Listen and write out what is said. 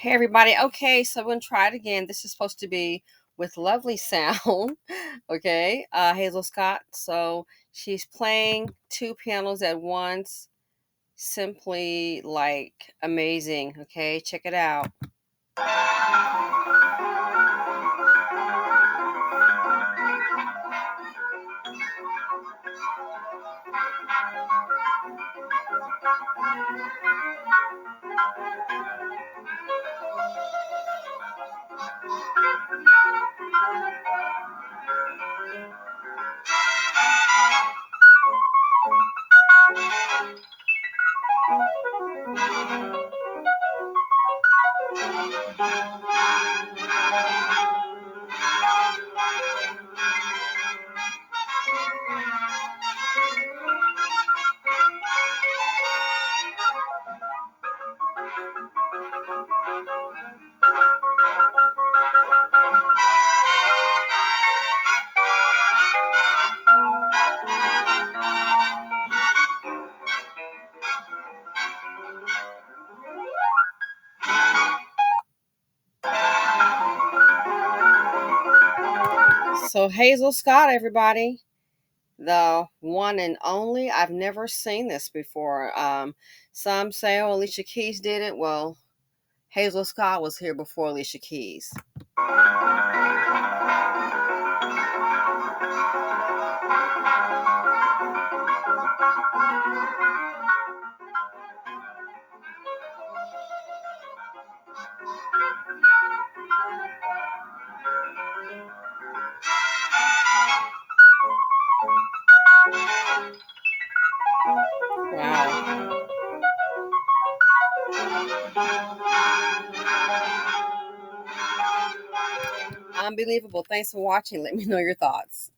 Hey everybody. Okay, so I'm gonna try it again. This is supposed to be with lovely sound. Okay, Hazel Scott. So she's playing two pianos at once. Simply like amazing. Okay, check it out. So Hazel Scott, everybody. The one and only. I've never seen this before. Some say, oh, Alicia Keys did it. Well, Hazel Scott was here before Alicia Keys. Wow. Unbelievable. Thanks for watching. Let me know your thoughts.